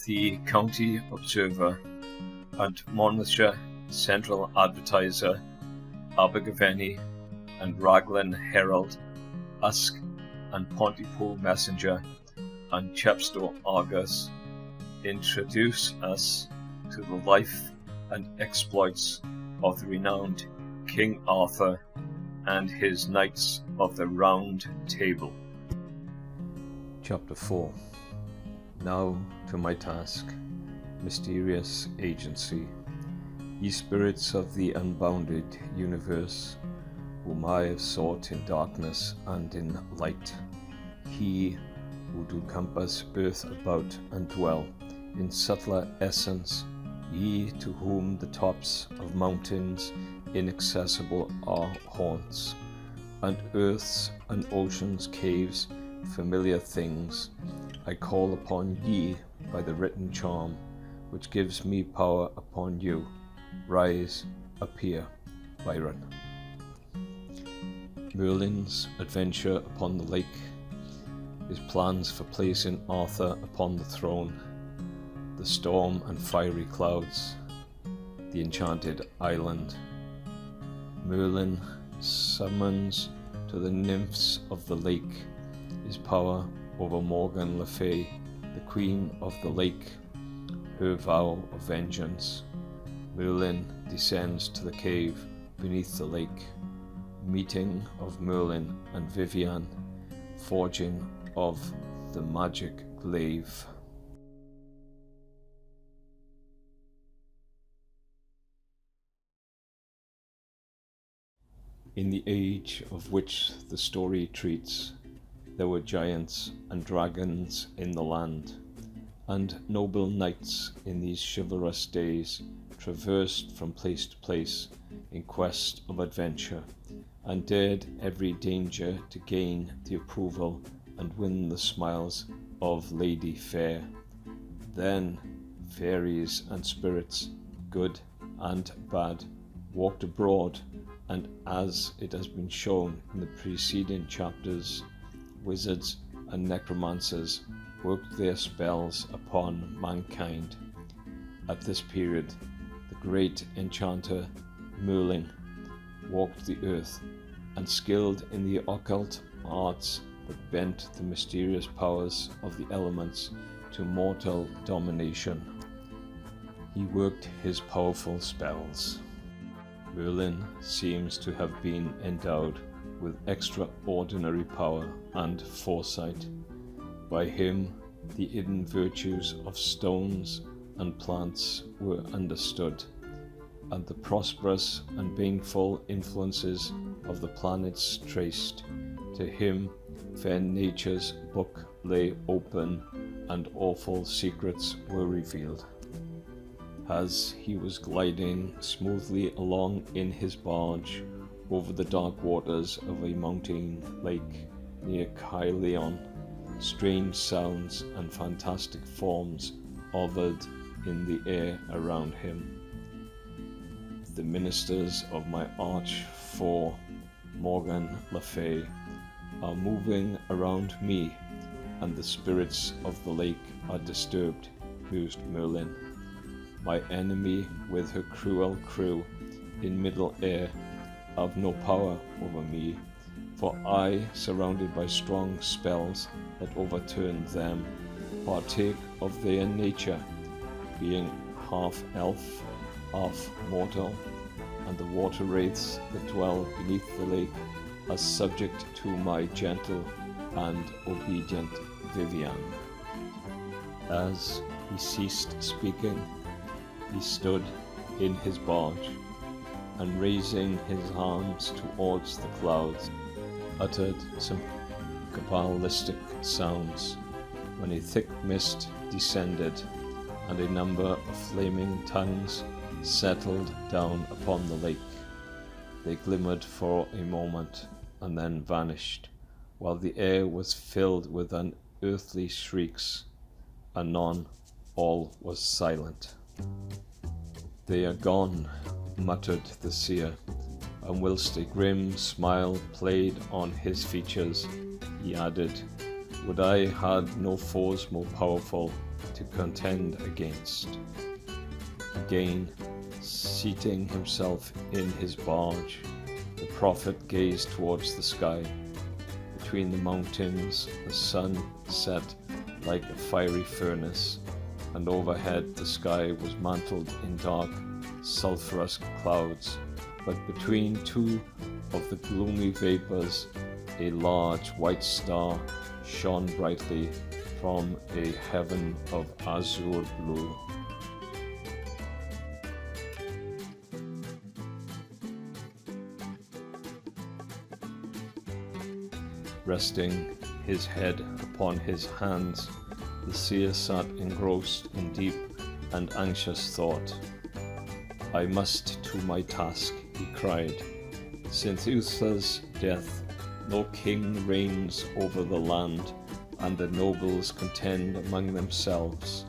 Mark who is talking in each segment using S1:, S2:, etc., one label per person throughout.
S1: the County Observer and Monmouthshire Central Advertiser, Abergavenny and Raglan Herald, Usk and Pontypool Messenger, and Chepstow Argus introduce us to the life and exploits of the renowned King Arthur and his Knights of the Round Table.
S2: Chapter 4. Now to my task, mysterious agency, ye spirits of the unbounded universe, whom I have sought in darkness and in light, he who do compass earth about and dwell in subtler essence, ye to whom the tops of mountains inaccessible are haunts, and earth's and ocean's caves familiar things, I call upon ye by the written charm, which gives me power upon you. Rise, appear. Byron. Merlin's adventure upon the lake, his plans for placing Arthur upon the throne, the storm and fiery clouds, the enchanted island. Merlin summons to the nymphs of the lake his power over Morgan La Fay, the queen of the lake, her vow of vengeance. Merlin descends to the cave beneath the lake, meeting of Merlin and Viviane, forging of the magic glaive. In the age of which the story treats, there were giants and dragons in the land, and noble knights in these chivalrous days traversed from place to place in quest of adventure, and dared every danger to gain the approval and win the smiles of Lady Fair. Then fairies and spirits, good and bad, walked abroad, and as it has been shown in the preceding chapters, wizards and necromancers worked their spells upon mankind. At this period, the great enchanter Merlin walked the earth, and skilled in the occult arts that bent the mysterious powers of the elements to mortal domination. He worked his powerful spells. Merlin seems to have been endowed with extraordinary power and foresight. By him, the hidden virtues of stones and plants were understood, and the prosperous and baneful influences of the planets traced. To him, fair nature's book lay open, and awful secrets were revealed. As he was gliding smoothly along in his barge over the dark waters of a mountain lake near Caerleon, strange sounds and fantastic forms hovered in the air around him. The ministers of my arch for Morgan La Fay are moving around me, and the spirits of the lake are disturbed, mused Merlin. My enemy with her cruel crew in middle air have no power over me, for I, surrounded by strong spells that overturn them, partake of their nature, being half elf, half mortal, and the water wraiths that dwell beneath the lake are subject to my gentle and obedient Viviane. As he ceased speaking, he stood in his barge, and raising his arms towards the clouds, uttered some cabalistic sounds, when a thick mist descended, and a number of flaming tongues settled down upon the lake. They glimmered for a moment, and then vanished, while the air was filled with unearthly shrieks. Anon all was silent. They are gone, muttered the seer, and whilst a grim smile played on his features, he added, would I had no foes more powerful to contend against. Again, seating himself in his barge, the prophet gazed towards the sky. Between the mountains the sun set like a fiery furnace, and overhead the sky was mantled in dark, sulphurous clouds, but between two of the gloomy vapours a large white star shone brightly from a heaven of azure blue. Resting his head upon his hands, the seer sat engrossed in deep and anxious thought. "I must to my task," he cried. "Since Uther's death, no king reigns over the land, and the nobles contend among themselves.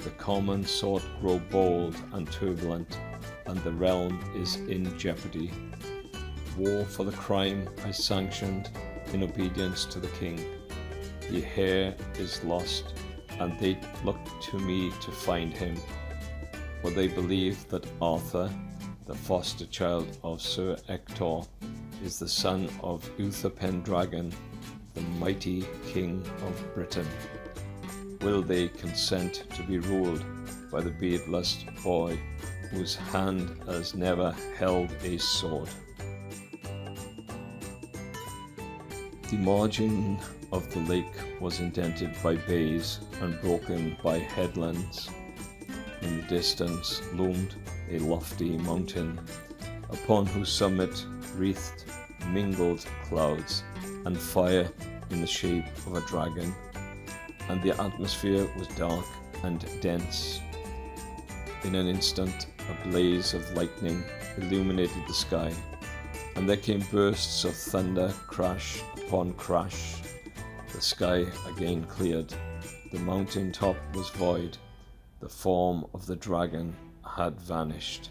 S2: The common sort grow bold and turbulent, and the realm is in jeopardy. War for the crime I sanctioned in obedience to the king. The heir is lost, and they look to me to find him, for they believe that Arthur, the foster child of Sir Ector, is the son of Uther Pendragon, the mighty king of Britain. Will they consent to be ruled by the beardless boy whose hand has never held a sword?" The margin of the lake was indented by bays and broken by headlands. In the distance loomed a lofty mountain, upon whose summit wreathed mingled clouds and fire in the shape of a dragon, and the atmosphere was dark and dense. In an instant a blaze of lightning illuminated the sky, and there came bursts of thunder, crash upon crash. The sky again cleared. The mountain top was void. The form of the dragon had vanished.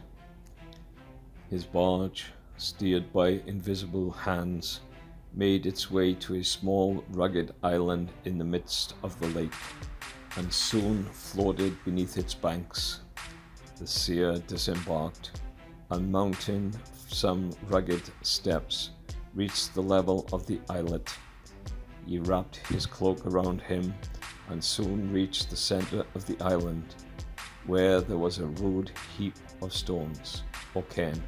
S2: His barge, steered by invisible hands, made its way to a small rugged island in the midst of the lake, and soon floated beneath its banks. The seer disembarked, and mounting some rugged steps, reached the level of the islet. He wrapped his cloak around him, and soon reached the centre of the island, where there was a rude heap of stones, or cairn,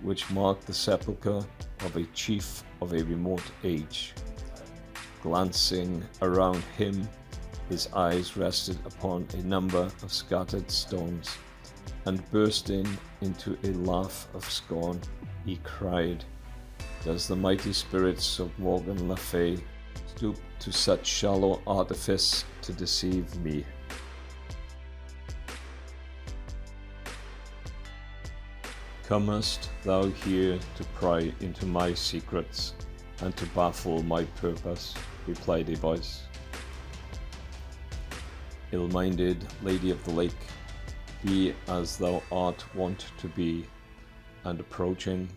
S2: which marked the sepulchre of a chief of a remote age. Glancing around him, his eyes rested upon a number of scattered stones, and bursting into a laugh of scorn, he cried, "Does the mighty spirits of Morgan La Fay stoop to such shallow artifice to deceive me?" "Comest thou here to pry into my secrets and to baffle my purpose?" replied a voice. "Ill-minded Lady of the Lake, be as thou art wont to be." And approaching,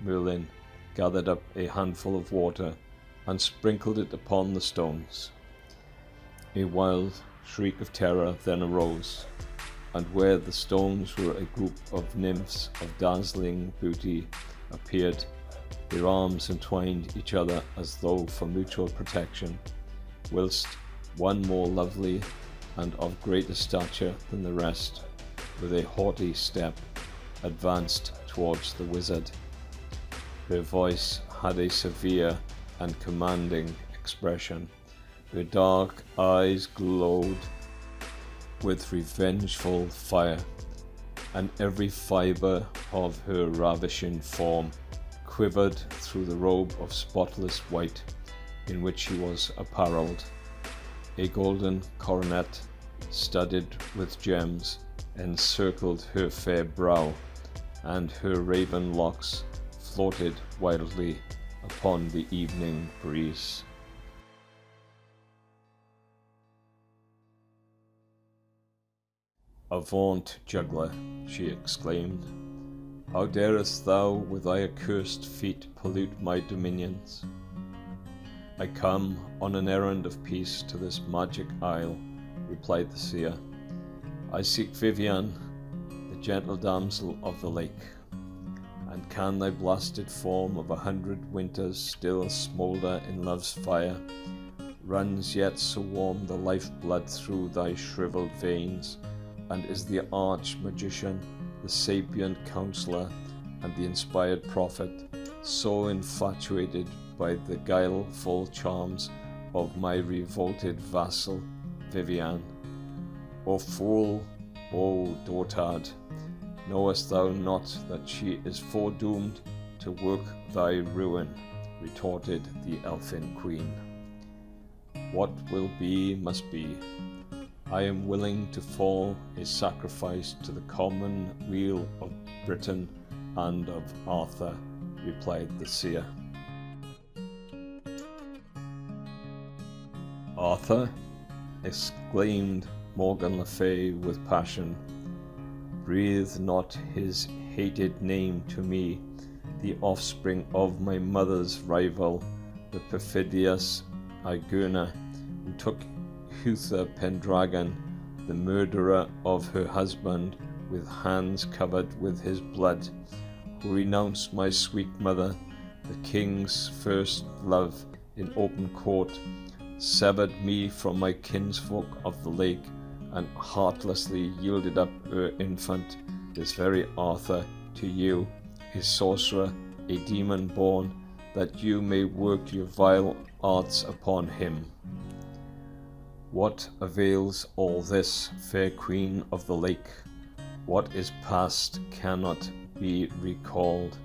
S2: Merlin gathered up a handful of water and sprinkled it upon the stones. A wild shriek of terror then arose, and where the stones were a group of nymphs of dazzling beauty appeared, their arms entwined each other as though for mutual protection, whilst one more lovely and of greater stature than the rest, with a haughty step, advanced towards the wizard. Her voice had a severe and commanding expression. Her dark eyes glowed with revengeful fire, and every fibre of her ravishing form quivered through the robe of spotless white in which she was apparelled. A golden coronet, studded with gems, encircled her fair brow, and her raven locks floated wildly upon the evening breeze. "Avaunt, juggler!" she exclaimed. "How darest thou with thy accursed feet pollute my dominions? I come on an errand of peace to this magic isle, replied the seer. I seek Viviane, the gentle damsel of the lake. And can thy blasted form of 100 winters still smoulder in love's fire? Runs yet so warm the life-blood through thy shriveled veins? And is the arch-magician, the sapient counsellor, and the inspired prophet so infatuated by the guileful charms of my revolted vassal, Viviane? O fool, O dotard, knowest thou not that she is foredoomed to work thy ruin? Retorted the elfin queen. What will be must be. I am willing to fall a sacrifice to the common weal of Britain and of Arthur, replied the seer. Arthur? Exclaimed Morgan La Fay with passion. Breathe not his hated name to me, the offspring of my mother's rival, the perfidious Iguna, who took Huther Pendragon, the murderer of her husband, with hands covered with his blood, who renounced my sweet mother, the king's first love, in open court, severed me from my kinsfolk of the lake, and heartlessly yielded up her infant, this very Arthur, to you, a sorcerer, a demon born, that you may work your vile arts upon him. What avails all this, fair queen of the lake? What is past cannot be recalled.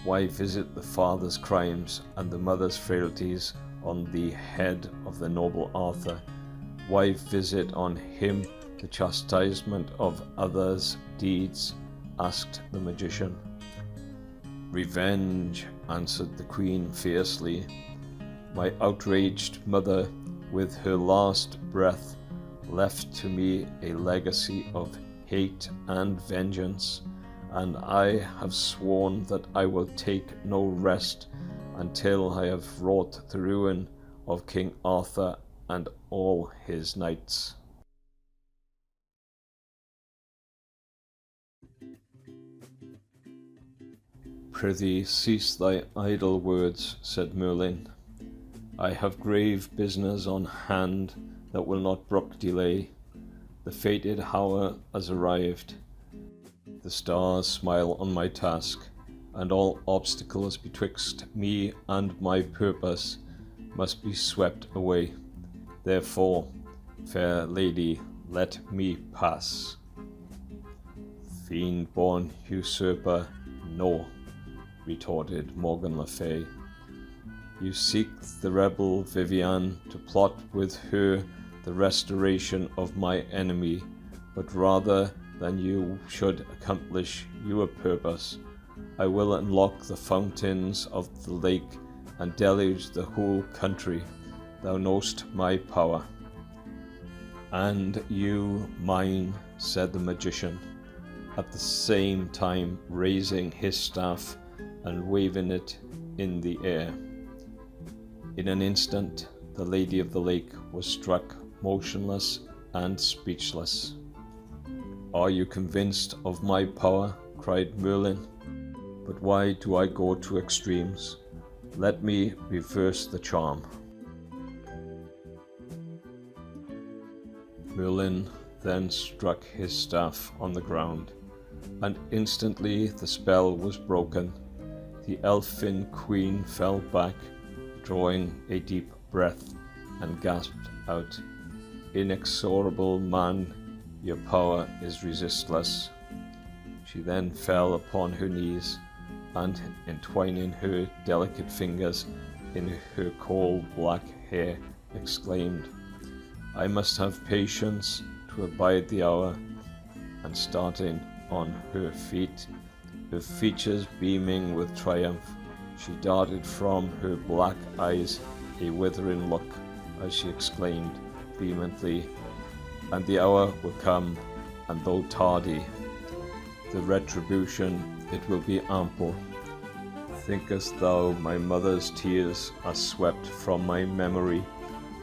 S2: Why visit the father's crimes and the mother's frailties on the head of the noble Arthur? Why visit on him the chastisement of others' deeds? Asked the magician. Revenge, answered the queen fiercely. My outraged mother, with her last breath, left to me a legacy of hate and vengeance, and I have sworn that I will take no rest until I have wrought the ruin of King Arthur and all his knights. Prithee, cease thy idle words, said Merlin. I have grave business on hand that will not brook delay. The fated hour has arrived. The stars smile on my task, and all obstacles betwixt me and my purpose must be swept away. Therefore, fair lady, let me pass. Fiend-born usurper, no, retorted Morgan La Fay. You seek the rebel Viviane to plot with her the restoration of my enemy, but rather than you should accomplish your purpose, I will unlock the fountains of the lake and deluge the whole country. Thou knowest my power. And you mine, said the magician, at the same time raising his staff and waving it in the air. In an instant, the lady of the lake was struck motionless and speechless. Are you convinced of my power? Cried Merlin. But why do I go to extremes? Let me reverse the charm. Merlin then struck his staff on the ground, and instantly the spell was broken. The elfin queen fell back, drawing a deep breath, and gasped out, Inexorable man, your power is resistless. She then fell upon her knees, and entwining her delicate fingers in her coal-black hair, exclaimed, I must have patience to abide the hour. And starting on her feet, her features beaming with triumph, she darted from her black eyes a withering look as she exclaimed vehemently, And the hour will come, and though tardy, the retribution it will be ample. Thinkest thou my mother's tears are swept from my memory?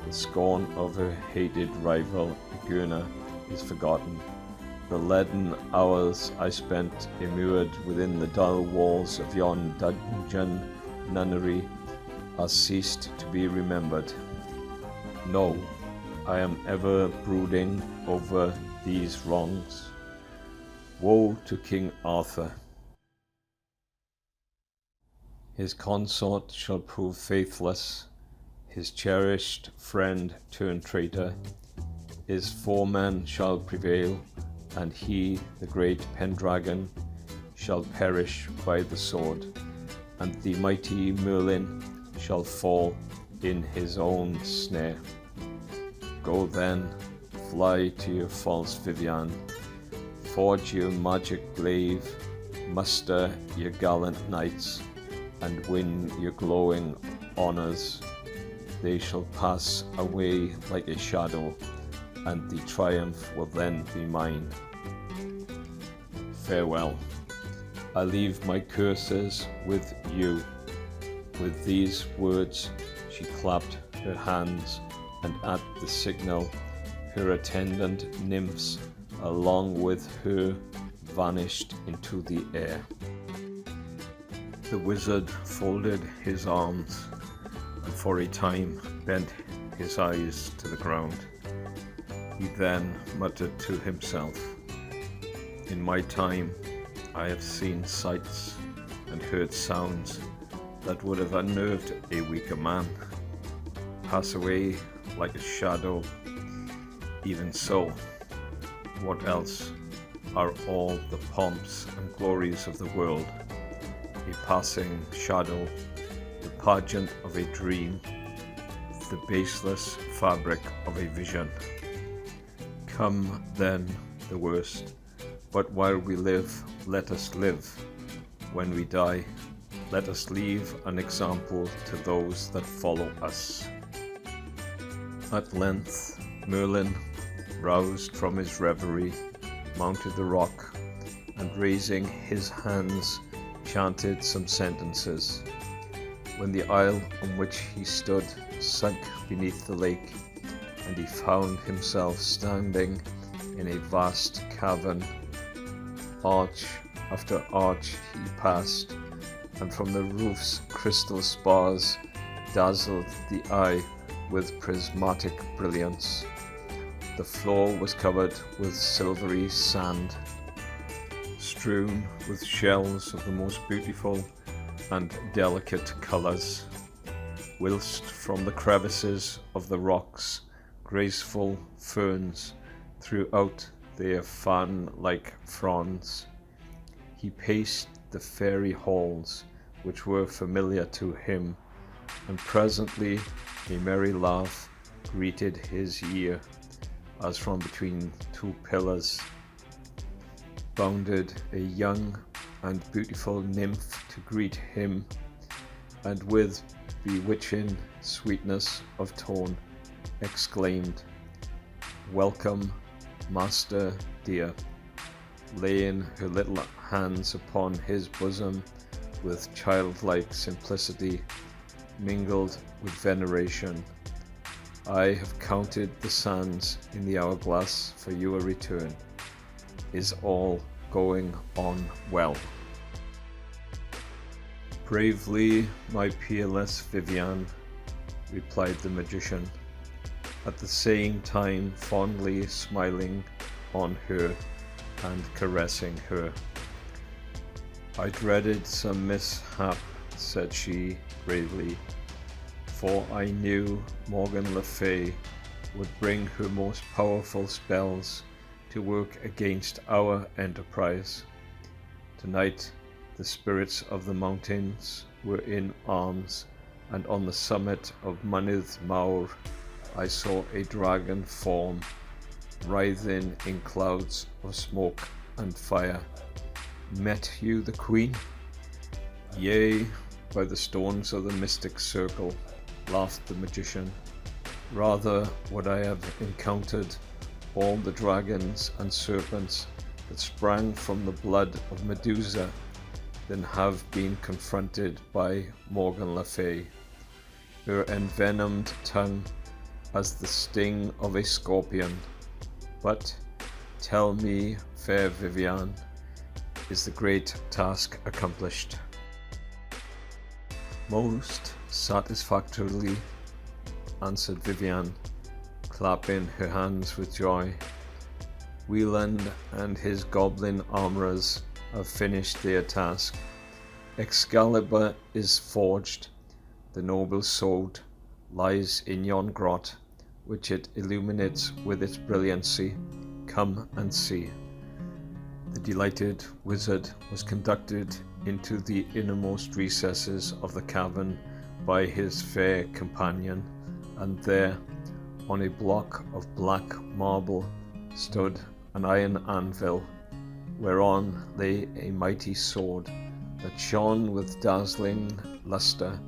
S2: The scorn of her hated rival, Gurna, is forgotten. The leaden hours I spent immured within the dull walls of yon dungeon nunnery are ceased to be remembered. No, I am ever brooding over these wrongs. Woe to King Arthur! His consort shall prove faithless, his cherished friend turn traitor. His foeman shall prevail, and he, the great Pendragon, shall perish by the sword, and the mighty Merlin shall fall in his own snare. Go then, fly to your false Viviane, forge your magic glaive, muster your gallant knights, and win your glowing honours. They shall pass away like a shadow, and the triumph will then be mine. Farewell. I leave my curses with you. With these words she clapped her hands, and at the signal her attendant nymphs along with her vanished into the air. The wizard folded his arms and for a time bent his eyes to the ground. He then muttered to himself, "In my time I have seen sights and heard sounds that would have unnerved a weaker man, pass away like a shadow. Even so, what else are all the pomps and glories of the world? A passing shadow, the pageant of a dream, the baseless fabric of a vision. Come then the worst, but while we live, let us live. When we die, let us leave an example to those that follow us." At length, Merlin, roused from his reverie, mounted the rock, and raising his hands, chanted some sentences. When the isle on which he stood sunk beneath the lake, and he found himself standing in a vast cavern, arch after arch he passed, and from the roof's crystal spars dazzled the eye with prismatic brilliance. The floor was covered with silvery sand, strewn with shells of the most beautiful and delicate colours, whilst from the crevices of the rocks graceful ferns threw out their fan-like fronds. He paced the fairy halls which were familiar to him, and presently a merry laugh greeted his ear, as from between two pillars bounded a young and beautiful nymph to greet him, and with bewitching sweetness of tone exclaimed, "Welcome, master dear," laying her little hands upon his bosom with childlike simplicity mingled with veneration. "I have counted the sands in the hourglass for your return. Is all going on well?" "Bravely, my peerless Viviane," replied the magician, at the same time fondly smiling on her and caressing her. "I dreaded some mishap," said she gravely, "for I knew Morgan La Fay would bring her most powerful spells to work against our enterprise. Tonight the spirits of the mountains were in arms, and on the summit of Monmouthshire I saw a dragon form, writhing in clouds of smoke and fire. Met you the queen?" "Yea, by the stones of the mystic circle," laughed the magician. "Rather would I have encountered all the dragons and serpents that sprang from the blood of Medusa, than have been confronted by Morgan Le Fay, her envenomed tongue as the sting of a scorpion. But tell me, fair Viviane, is the great task accomplished? Most satisfactorily, answered Viviane, clapping her hands with joy. Wieland and his goblin armourers have finished their task. Excalibur is forged. The noble sword lies in yon grot, which it illuminates with its brilliancy. Come and see. The delighted wizard was conducted into the innermost recesses of the cavern by his fair companion, and there, on a block of black marble, stood an iron anvil, whereon lay a mighty sword that shone with dazzling lustre,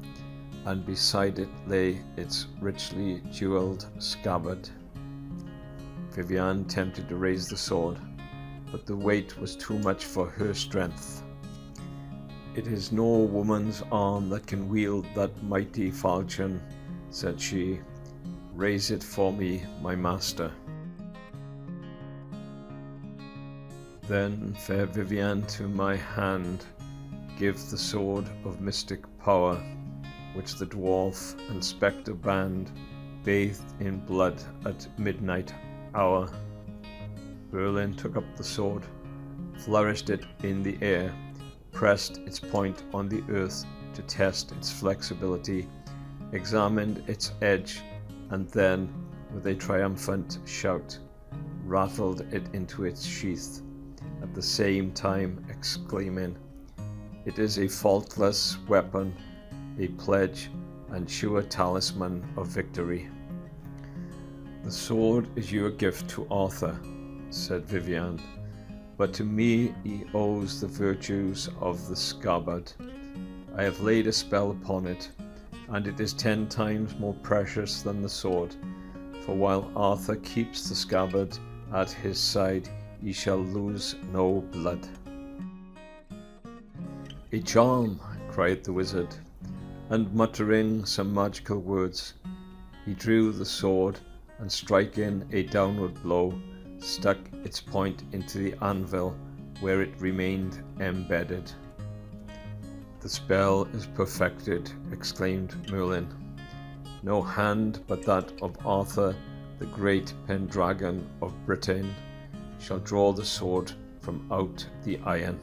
S2: and beside it lay its richly jewelled scabbard. Viviane attempted to raise the sword, but the weight was too much for her strength. "It is no woman's arm that can wield that mighty falchion," said she. "Raise it for me, my master." "Then, fair Viviane, to my hand give the sword of mystic power, which the dwarf and spectre band bathed in blood at midnight hour." Merlin took up the sword, flourished it in the air, pressed its point on the earth to test its flexibility, examined its edge, and then, with a triumphant shout, rattled it into its sheath, at the same time exclaiming, "It is a faultless weapon, a pledge and sure talisman of victory." "The sword is your gift to Arthur," said Viviane, "but to me he owes the virtues of the scabbard. I have laid a spell upon it, and it is 10 times more precious than the sword, for while Arthur keeps the scabbard at his side, he shall lose no blood." "A charm!" cried the wizard, and muttering some magical words, he drew the sword, and striking a downward blow, stuck its point into the anvil, where it remained embedded. "The spell is perfected," exclaimed Merlin. "No hand but that of Arthur, the great Pendragon of Britain, shall draw the sword from out the iron."